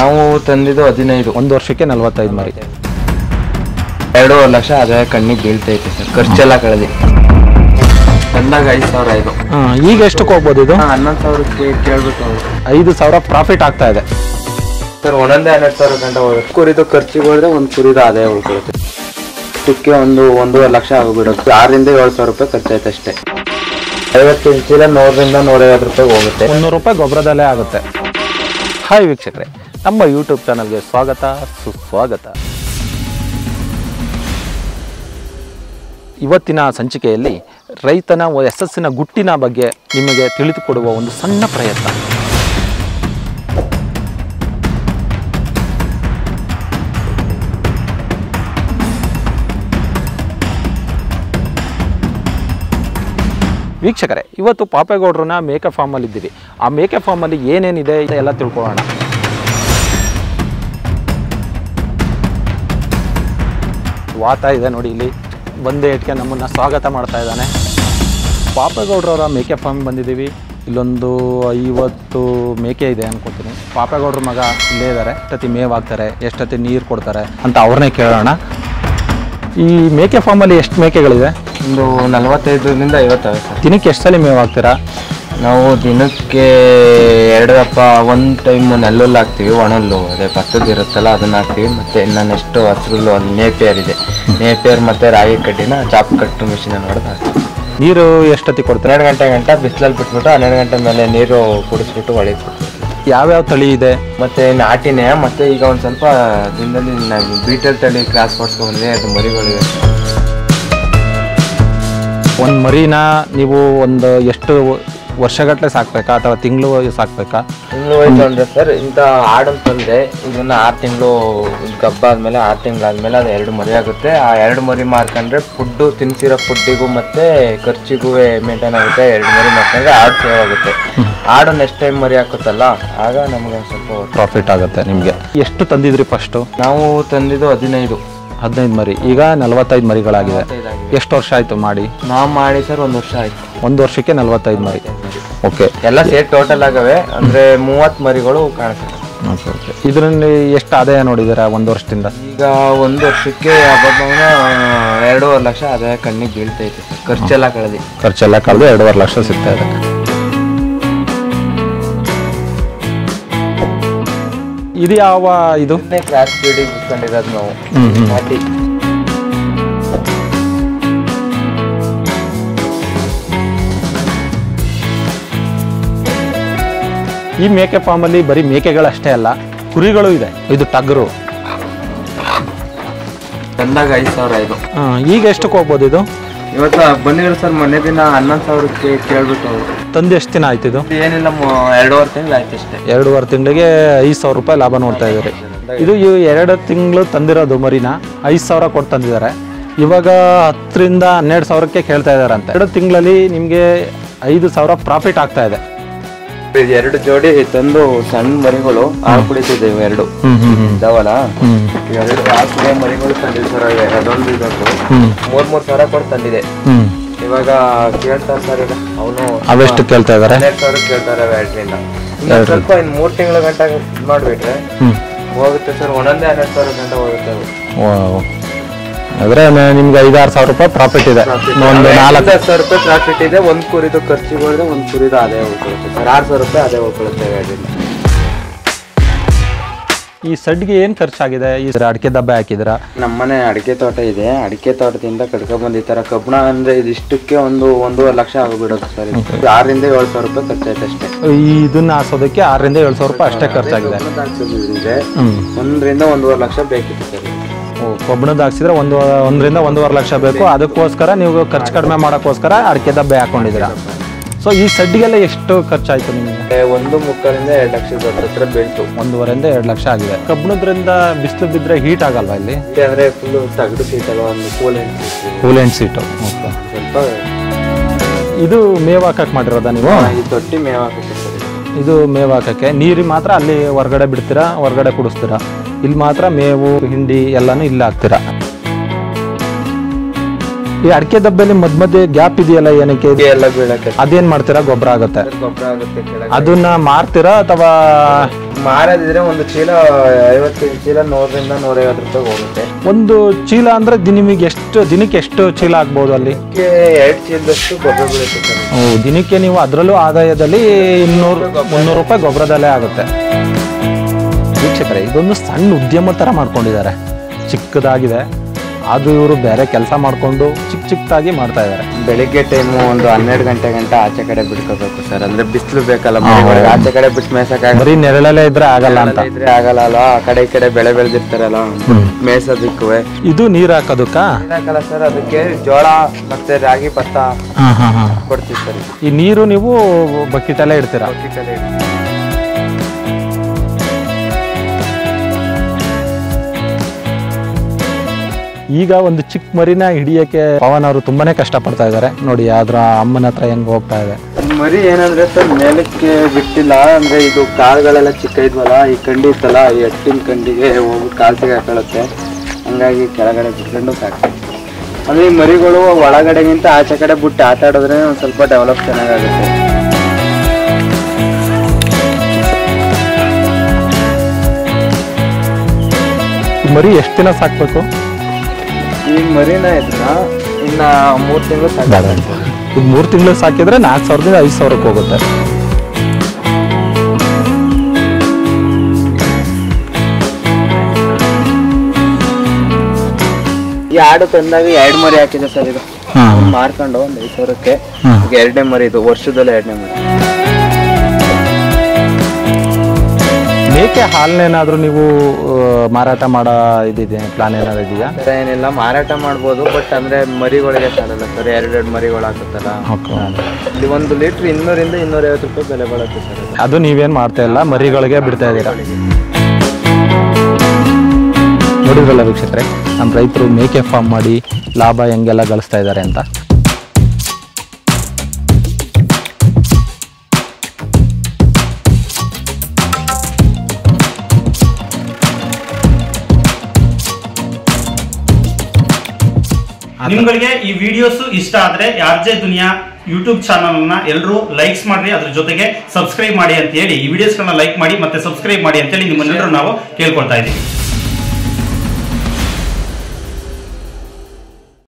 ನಾವು ತಂದಿದ್ದು 15. ಒಂದು ವರ್ಷಕ್ಕೆ 45 ಮರಿ. 2.5 ಲಕ್ಷ ಆದಾಯ ಕಣ್ಣಿಗೆ ಬೀಳ್ತೈತೆ ಸರ್. ಖರ್ಚೆಲ್ಲ ಕಳೆದಿ ತಂದಾಗ 5,000 ಇದು. ಈಗ ಎಷ್ಟಕ್ಕೆ ಹೋಗ್ಬೋದು ಇದು? 11,000ಕ್ಕೆ ಕೇಳ್ಬೇಕು. 5,000 ಪ್ರಾಫಿಟ್ ಆಗ್ತಾ ಇದೆ ಸರ್. ಒಂದೊಂದೇ 12,000 ಗಂಟೆ ಹೋಗುತ್ತೆ. ಕುರಿದು ಖರ್ಚಿಗೆ ಹೋದ್ರೆ ಒಂದು ಕುರಿದು ಆದಾಯ ಉಳ್ಕೊಳುತ್ತೆ. ಇದಕ್ಕೆ 1.5 ಲಕ್ಷ ಆಗಿಬಿಡುತ್ತೆ. 6,000 to 7,000 ರೂಪಾಯಿ ಖರ್ಚಾಯ್ತು ಅಷ್ಟೇ. 50 ಕೆಜಿ ಚೀಲ 100 to 150 ರೂಪಾಯಿ ಹೋಗುತ್ತೆ. 300 ರೂಪಾಯಿ ಗೊಬ್ಬರದಲ್ಲೇ ಆಗುತ್ತೆ. ಹಾಯ್ ವೀಕ್ಷಕರೇ, ನಮ್ಮ ಯೂಟ್ಯೂಬ್ ಚಾನಲ್ಗೆ ಸ್ವಾಗತ ಸುಸ್ವಾಗತ. ಇವತ್ತಿನ ಸಂಚಿಕೆಯಲ್ಲಿ ರೈತನ ಯಶಸ್ಸಿನ ಗುಟ್ಟಿನ ಬಗ್ಗೆ ನಿಮಗೆ ತಿಳಿದುಕೊಡುವ ಒಂದು ಸಣ್ಣ ಪ್ರಯತ್ನ. ವೀಕ್ಷಕರೇ, ಇವತ್ತು ಪಾಪೇಗೌಡರನ್ನ ಮೇಕೆ ಫಾರ್ಮಲ್ಲಿ ಇದ್ದೀವಿ. ಆ ಮೇಕೆ ಫಾರ್ಮಲ್ಲಿ ಏನೇನಿದೆ ಎಲ್ಲ ತಿಳ್ಕೊಳ್ಳೋಣ. ವಾತ ಇದೆ ನೋಡಿ, ಇಲ್ಲಿ ಬಂದೇ ಇಟ್ಕೆ ನಮ್ಮನ್ನು ಸ್ವಾಗತ ಮಾಡ್ತಾ ಇದ್ದಾನೆ. ಪಾಪೇಗೌಡರವರ ಮೇಕೆ ಫಾರ್ಮ್ ಬಂದಿದ್ದೀವಿ. ಇಲ್ಲೊಂದು 50 ಮೇಕೆ ಇದೆ ಅನ್ಕೋತೀನಿ. ಪಾಪೇಗೌಡ್ರ ಮಗ ಇಲ್ಲೇ ಇದ್ದಾರೆ. ಎಷ್ಟೊತ್ತಿ ಮೇವು ಹಾಕ್ತಾರೆ, ಎಷ್ಟೊತ್ತಿ ನೀರು ಕೊಡ್ತಾರೆ ಅಂತ ಅವ್ರನ್ನೇ ಕೇಳೋಣ. ಈ ಮೇಕೆ ಫಾರ್ಮಲ್ಲಿ ಎಷ್ಟು ಮೇಕೆಗಳಿದೆ? ಒಂದು 45 to 50 ಸರ್. ದಿನಕ್ಕೆ ಎಷ್ಟು ಸಲ ಮೇವು ಹಾಕ್ತೀರಾ? ನಾವು ದಿನಕ್ಕೆ 2 ದಪ್ಪ. ಒಂದು ಟೈಮ್ ನೆಲ್ಲುಲ್ಲು ಹಾಕ್ತೀವಿ, ಒಣಲ್ಲು ಅದೇ ಭತ್ತದ ಇರುತ್ತಲ್ಲ ಅದನ್ನ ಹಾಕ್ತೀವಿ. ಮತ್ತೆ ಇನ್ನು ನೆಕ್ಸ್ಟ್ ಹಸಿರುಲ್ಲು ಒಂದು ನೇಪಿಯರ್ ಇದೆ. ನೇಪಿಯರ್ ಮತ್ತೆ ರಾಗಿ ಕಡ್ಡಿನ ಚಾಪ್ ಕಟ್ಟು ಮಿಷಿನ್ ನೋಡೋದು ಹಾಕ್ತೀವಿ. ನೀರು ಎಷ್ಟೊತ್ತಿ ಕೊಡ್ತಾರೆ? 12 ಗಂಟೆ ಬಿಸಿಲಲ್ಲಿ ಬಿಟ್ಬಿಟ್ಟು 12 ಗಂಟೆ ಮೇಲೆ ನೀರು ಕುಡಿಸ್ಬಿಟ್ಟು ಒಳಗೆ ಕೊಡ್ತೀವಿ. ಯಾವ್ಯಾವ ತಳಿ ಇದೆ? ಮತ್ತೆ ನಾಟಿನೇ. ಮತ್ತೆ ಈಗ ಒಂದು ಸ್ವಲ್ಪ ದಿನದಲ್ಲಿ ಬೀಟಲ್ ತಳಿ ಕ್ರಾಸ್ ಮಾಡಿಸ್ಕೊಂಡ್ಬಂದ್ರೆ ಅದು ಮರಿಗಳಿವೆ. ಒಂದು ಮರಿನ ನೀವು ಒಂದು ಎಷ್ಟು ವರ್ಷಗಟ್ಟಲೆ ಸಾಕ್ಬೇಕಾ ಅಥವಾ ತಿಂಗಳು ಸಾಕ್ಬೇಕಾ? ತಿಂಗಳು ಹೋಯ್ತು ಅಂದ್ರೆ ಸರ್, ಇಂಥ ಆಡನ್ನು ತಂದರೆ ಇದನ್ನ 6 ತಿಂಗಳು ಗಬ್ಬ ಆದಮೇಲೆ 6 ತಿಂಗಳಾದ್ಮೇಲೆ ಅದು 2 ಮರಿ ಆಗುತ್ತೆ. ಆ 2 ಮರಿ ಮಾರ್ಕೊಂಡ್ರೆ ಫುಡ್ಡು ತಿನ್ಸಿರೋ ಫುಡ್ಡಿಗೂ ಮತ್ತು ಖರ್ಚಿಗೂ ಮೇಂಟೈನ್ ಆಗುತ್ತೆ. 2 ಮರಿ ಮಾರ್ಕೊಂಡ್ರೆ ಆಡು ಸೇವ್ ಆಗುತ್ತೆ. ಆಡು ನೆಕ್ಸ್ಟ್ ಟೈಮ್ ಮರಿ ಹಾಕುತ್ತಲ್ಲ, ಆಗ ನಮ್ಗೆ ಸ್ವಲ್ಪ ಪ್ರಾಫಿಟ್ ಆಗುತ್ತೆ. ನಿಮಗೆ ಎಷ್ಟು ತಂದಿದ್ರಿ ಫಸ್ಟು? ನಾವು ತಂದಿದ್ದು 15 ಮರಿ. ಈಗ 45 ಮರಿಗಳಾಗಿದೆ. ಎಷ್ಟು ವರ್ಷ ಆಯಿತು ಮಾಡಿ? ನಾವು ಮಾಡಿ ಸರ್ 1 ವರ್ಷ ಆಯಿತು. 1 ವರ್ಷಕ್ಕೆ 45 ಮರಿ. ಓಕೆ, ಎಲ್ಲ ಸೇರಿ ಟೋಟಲ್ ಆಗವೆ ಅಂದರೆ 30 ಮರಿಗಳು ಕಾಣಿಸ್ತವೆ. Okay okay. ಇದರಲ್ಲಿ ಎಷ್ಟು ಆದಾಯ ನೋಡಿದ್ದೀರಾ 1 ವರ್ಷದಿಂದ? ಈಗ 1 ವರ್ಷಕ್ಕೆ 2.5 ಲಕ್ಷ ಆದಾಯ ಕಣ್ಣಿಗೆ ಬೀಳ್ತೈತೆ ಸರ್. ಖರ್ಚೆಲ್ಲ ಕಳೆದಿ 2.5 ಲಕ್ಷ ಸಿಗ್ತಾ ಇದೆ. ಇದು ಯಾವ ಇದು? ಕ್ರಾಸ್ ಬ್ರೀಡಿಂಗ್ ಇಟ್ಕೊಂಡಿರೋದು ನಾವು. ನಾಟಿ ಈ ಮೇಕೆ ಫಾರ್ಮಲ್ಲಿ ಬರೀ ಮೇಕೆಗಳಷ್ಟೇ ಅಲ್ಲ, ಕುರಿಗಳು ಇದೆ. ಇದು ಟಗರು. ತಂದಾಗ 5,000 ಇದು. ಈಗ ಎಷ್ಟಕ್ಕೆ ಹೋಗ್ಬೋದು ಇದು? ಇವತ್ತು ಬಂದಿದ್ರು ಸರ್. ಮೊನ್ನೆ ದಿನ 11,000ಕ್ಕೆ ಕೇಳ್ಬಿಟ್ಟು. ತಂದು ಎಷ್ಟು ದಿನ ಆಯ್ತು ಇದು? ಏನಿಲ್ಲ, 2.5 ತಿಂಗಳು ಆಯ್ತು ಅಷ್ಟೇ. 2.5 ತಿಂಗಳಿಗೆ 5,000 ರೂಪಾಯಿ ಲಾಭ ನೋಡ್ತಾ ಇದ್ದಾರೆ. ಇದು 2 ತಿಂಗಳು ತಂದಿರೋದು ಮರಿನ 5,000 ಕೊಟ್ಟು ತಂದಿದ್ದಾರೆ. ಇವಾಗ 10 ರಿಂದ 12,000ಕ್ಕೆ ಕೇಳ್ತಾ ಇದ್ದಾರೆ ಅಂತ. 2 ತಿಂಗಳಲ್ಲಿ ನಿಮಗೆ 5,000 ಪ್ರಾಫಿಟ್ ಆಗ್ತಾ ಇದೆ. 2 ಜೋಡಿ ತಂದು ಸಣ್ಣ ಮರಿಗಳು ಹಾಲು ಕುಡಿತಿದ್ದೇವೆ. 2 ಇದಾವಲ್ಲ, 2 ಹಾಲು ಕುಡಿಯೋ ಮರಿಗಳು ತಂದಿದೆ ಸರ್. ಅದೊಂದು ಇದೊಂದು 3,000 ಕೊಟ್ಟು ತಂದಿದೆ. ಇವಾಗ ಕೇಳ್ತಾರೆ ಸರ್. ಈಗ ಅವನು ಅವೆಷ್ಟು ಕೇಳ್ತಾ ಇದ್ದಾರೆ? 12,000 ಕೇಳ್ತಾರೆ. 2ರಿಂದ ಸ್ವಲ್ಪ 3 ತಿಂಗಳ ಗಂಟೆ ಇದು ಮಾಡಿಬಿಟ್ರೆ ಹೋಗುತ್ತೆ ಸರ್. ಒಂದೊಂದೇ 12,000 ಗಂಟೆ ಹೋಗುತ್ತೆ. ಆದರೆ ನಿಮ್ಗೆ 5,000-6,000 ರೂಪಾಯಿ ಪ್ರಾಫಿಟ್ ಇದೆ. ಒಂದು 4,000 ರೂಪಾಯಿ ಪ್ರಾಫಿಟ್ ಇದೆ. ಒಂದು ಕುರಿದು ಖರ್ಚಿಗೆ ಹೋದ್ರೆ ಒಂದು ಕುರಿದು ಆದಾಯ ಉಳ್ಕೊಳ್ಳುತ್ತೆ ಸರ್. 6,000 ರೂಪಾಯಿ ಆದಾಯ ಉಳ್ಕೊಳ್ಳುತ್ತೆ 2ರಿಂದ. ಈ ಸಡ್ಗೆ ಏನು ಖರ್ಚಾಗಿದೆ? ಈ ಅಡಿಕೆ ದಬ್ಬೆ ಹಾಕಿದ್ರ? ನಮ್ಮನೆ ಅಡಿಕೆ ತೋಟ ಇದೆ. ಅಡಿಕೆ ತೋಟದಿಂದ ಕಡ್ಕೊ ಬಂದಿರ್ತಾರ. ಕಬ್ಬಣ ಅಂದ್ರೆ ಇದಿಷ್ಟಕ್ಕೆ 1.5 ಲಕ್ಷ ಆಗಿಬಿಡುತ್ತೆ ಸರ್. 6,000 to 7,000 ರೂಪಾಯಿ ಖರ್ಚಾಯ್ತು ಅಷ್ಟೇ. ಇದನ್ನ ಹಾಸೋದಕ್ಕೆ 6,000 to 7,000 ರೂಪಾಯಿ ಅಷ್ಟೇ ಖರ್ಚಾಗಿದೆ. 1ರಿಂದ 1.5 ಲಕ್ಷ ಬೇಕಿತ್ತು ಸರ್. ಕಬ್ಬಣದ ಹಾಕ್ಸಿದ್ರೆ 1 ರಿಂದ 1.5 ಲಕ್ಷ ಬೇಕು. ಅದಕ್ಕೋಸ್ಕರ ನೀವು ಖರ್ಚು ಕಡಿಮೆ ಮಾಡೋಕ್ಕೋಸ್ಕರ ಅಡಿಕೆ ದಬ್ಬೆ ಹಾಕೊಂಡಿದ್ದೀರಾ. ಸೊ ಈ ಸಡ್ಗೆಲ್ಲ ಎಷ್ಟು ಖರ್ಚಾಯ್ತು ನಿಮಗೆ? 1.25 ರಿಂದ 2 ಲಕ್ಷದ ಹತ್ರ ಬೀಳ್ತು. 1.5 ರಿಂದ 2 ಲಕ್ಷ ಆಗಿದೆ. ಕಬ್ಬಣದ್ರಿಂದ ಬಿಸಿಲು ಬಿದ್ದರೆ ಹೀಟ್ ಆಗಲ್ವಾ ಇಲ್ಲಿ? ಅಂದ್ರೆ ಫುಲ್ ತಗಡು ಸೀಟ್ ಅಲ್ವಾ, ಒಂದು ಕೂಲ್ ಆ್ಯಂಡ್ ಸೀಟು. ಓಕೆ. ಸ್ವಲ್ಪ ಇದು ಮೇವು ಹಾಕಕ್ಕೆ ಮಾಡಿರೋದಾ ನೀವು? ಈ ತೊಟ್ಟಿ ಮೇವು ಹಾಕಕ್ಕೆ ಸರ್. ಇದು ಮೇವು ಹಾಕಕ್ಕೆ. ನೀರು ಮಾತ್ರ ಅಲ್ಲಿ ಹೊರಗಡೆ ಬಿಡ್ತೀರಾ, ಹೊರಗಡೆ ಕುಡಿಸ್ತೀರಾ? ಇಲ್ಲಿ ಮಾತ್ರ ಮೇವು ಹಿಂಡಿ ಎಲ್ಲಾನು ಇಲ್ಲಿ ಹಾಕ್ತೀರಾ. ಈ ಅಡಿಕೆ ದಬ್ಬೆಲಿ ಮಧ್ಯೆ ಗ್ಯಾಪ್ ಇದೆಯಲ್ಲ, ಏನಕ್ಕೆ ಎಲ್ಲ ಬೀಳಕ್ಕೆ ಅದೇನ್ ಮಾಡ್ತೀರಾ? ಗೊಬ್ಬರ ಆಗುತ್ತೆ. ಗೊಬ್ಬರ ಆಗುತ್ತೆ ಕೆಳಗೆ. ಅದನ್ನ ಮಾರ್ತೀರಾ ಅಥವಾ ಮಾರೋದಿದ್ರೆ ಒಂದು ಚೀಲ 50 kg ಚೀಲ 100 ರಿಂದ 150 ರೂಪಾಯಿ ಹೋಗುತ್ತೆ. ಒಂದು ಚೀಲ ಅಂದ್ರೆ ನಿಮಗೆ ದಿನಕ್ಕೆ ಎಷ್ಟು ಚೀಲ ಆಗ್ಬೋದು? ಅಲ್ಲಿ 2 ಚೀಲದಷ್ಟು ಗೊಬ್ಬರ ಬೀಳುತ್ತೆ ಸರ್. ದಿನಕ್ಕೆ ನೀವು ಅದರಲ್ಲೂ ಆದಾಯದಲ್ಲಿ 200-300 ರೂಪಾಯಿ ಗೊಬ್ಬರದಲ್ಲೇ ಆಗುತ್ತೆ. ವೀಕ್ಷಕರೇ, ಇದೊಂದು ಸಣ್ಣ ಉದ್ಯಮ ತರ ಮಾಡ್ಕೊಂಡಿದ್ದಾರೆ, ಚಿಕ್ಕದಾಗಿದೆ. ಅದು ಇವರು ಬೇರೆ ಕೆಲಸ ಮಾಡ್ಕೊಂಡು ಚಿಕ್ಕದಾಗಿ ಮಾಡ್ತಾ ಇದ್ದಾರೆ. ಬೆಳಿಗ್ಗೆ ಟೈಮು ಒಂದು 12 ಗಂಟೆ ಆಚೆ ಕಡೆ ಬಿಟ್ಕೋಬೇಕು ಸರ್, ಅಂದ್ರೆ ಬಿಸಿಲು ಬೇಕಲ್ಲ. ಆಚೆ ಕಡೆ ಬಿಟ್ಟು ಮೇಸಕ್ಕೆ ಬರೀ ನೆರಳಲ್ಲೇ ಇದ್ರೆ ಆಗಲ್ಲ ಅಂತ. ಇದ್ರೆ ಆಗಲ್ಲ ಅಲ್ವಾ, ಆ ಕಡೆ ಈ ಕಡೆ ಬೆಳೆ ಬೆಳೆದಿರ್ತಾರಲ್ಲ ಮೇಸೋದಕ್ಕೂ. ಇದು ನೀರ್ ಹಾಕೋದಕ್ಕ ಹಾಕಲ್ಲ ಸರ್, ಅದಕ್ಕೆ ಜೋಳ ಮತ್ತೆ ರಾಗಿ ಭತ್ತ ಕೊಡ್ತೀವಿ ಸರ್. ಈ ನೀರು ನೀವು ಬಕೆಟಲ್ಲೇ ಇಡ್ತೀರಾ? ಬಕೆಟಲ್ಲೇ ಈಗ ಒಂದು ಚಿಕ್ಕ ಮರಿನ ಹಿಡಿಯಕ್ಕೆ ಪವನ್ ಅವರು ತುಂಬಾನೇ ಕಷ್ಟ ಪಡ್ತಾ ಇದ್ದಾರೆ ನೋಡಿ. ಅದ್ರ ಅಮ್ಮನ ಹತ್ರ ಹೆಂಗ್ ಹೋಗ್ತಾ ಇದೆ ಮರಿ. ಏನಂದ್ರೆ ಸರ್, ಮೇಲಕ್ಕೆ ಬಿಟ್ಟಿಲ್ಲ, ಅಂದ್ರೆ ಇದು ಕಾಳುಗಳೆಲ್ಲ ಚಿಕ್ಕ ಇದ್ವಲ್ಲ, ಈ ಕಂಡಿ ಇತ್ತಲ್ಲ, ಈ ಎಟ್ಟಿನ ಕಂಡಿಗೆ ಹೋಗಿ ಕಾಲು ಸಿಗಾಕೊಳ್ಳುತ್ತೆ. ಹಂಗಾಗಿ ಕೆಳಗಡೆ ಬಿಟ್ಕೊಂಡು ಸಾಕ್ತೀವಿ. ಅಂದ್ರೆ ಈ ಮರಿಗಳು ಒಳಗಡೆಗಿಂತ ಆಚೆ ಕಡೆ ಬಿಟ್ಟು ಆಟ ಆಡೋದ್ರೆ ಒಂದು ಸ್ವಲ್ಪ ಡೆವಲಪ್ ಚೆನ್ನಾಗಾಗುತ್ತೆ. ಮರಿ ಎಷ್ಟು ದಿನ ಸಾಕ್ಬೇಕು? ಈ ಮರಿನ ಇನ್ನ 3 ತಿಂಗಳು ಸಾಕು. ಈಗ 3 ತಿಂಗಳು ಸಾಕಿದ್ರೆ 4000ದಿಂದ 5000ಕ್ಕೆ ಹೋಗುತ್ತೆ. ಈ ಆಡು ತಂದಾಗ 2 ಮರಿ ಹಾಕಿದೆ ಸರ್. ಇದು ಮಾರ್ಕೊಂಡು ಒಂದು 5000ಕ್ಕೆ. ಈಗ 2ನೇ ಮರಿ, ಇದು ವರ್ಷದಲ್ಲೇ 2ನೇ ಮರಿ. ಮೇಕೆ ಹಾಲನ್ನೇನಾದ್ರೂ ನೀವು ಮಾರಾಟ ಮಾಡೋ ಇದಿದೆ, ಪ್ಲಾನ್ ಏನಾದ್ರು ಇದೆಯಾ? ಏನಿಲ್ಲ, ಮಾರಾಟ ಮಾಡ್ಬೋದು, ಬಟ್ ಅಂದ್ರೆ ಮರಿಗಳಿಗೆ ಸಾಲಲ್ಲ ಸರ್. 2 ಮರಿಗಳು ಹಾಕುತ್ತಲ್ಲ, ಇಲ್ಲಿ 1 ಲೀಟರ್ 200 ರಿಂದ 250 ರೂಪಾಯಿ ಬೆಲೆ ಬಾಳುತ್ತೆ ಸರ್. ಅದು ನೀವೇನ್ ಮಾಡ್ತಾ ಇಲ್ಲ, ಮರಿಗಳಿಗೆ ಬಿಡ್ತಾ ಇದ್ದೀರಾ? ನೋಡಿದ್ರಲ್ಲ ವೀಕ್ಷಕರೇ, ನಮ್ಮ ರೈತರು ಮೇಕೆ ಫಾರ್ಮ್ ಮಾಡಿ ಲಾಭ ಹೆಂಗೆಲ್ಲ ಗಳಿಸ್ತಾ ಇದ್ದಾರೆ ಅಂತ. ನಿಮ್ಗಳಿಗೆ ಈ ವಿಡಿಯೋಸ್ ಇಷ್ಟ ಆದ್ರೆ ಆರ್ಜೆ ದುನಿಯಾ ಯೂಟ್ಯೂಬ್ ಚಾನಲ್ ನ ಎಲ್ಲರೂ ಲೈಕ್ಸ್ ಮಾಡ್ರಿ, ಅದ್ರ ಜೊತೆಗೆ ಸಬ್ಸ್ಕ್ರೈಬ್ ಮಾಡಿ ಅಂತ ಹೇಳಿ, ಈ ವಿಡಿಯೋಸ್ಗಳನ್ನ ಲೈಕ್ ಮಾಡಿ ಮತ್ತೆ ಸಬ್ಸ್ಕ್ರೈಬ್ ಮಾಡಿ ಅಂತ ಹೇಳಿ ನಿಮ್ಮನ್ನೆಲ್ಲರೂ ನಾವು ಕೇಳ್ಕೊಳ್ತಾ ಇದ್ದೀವಿ.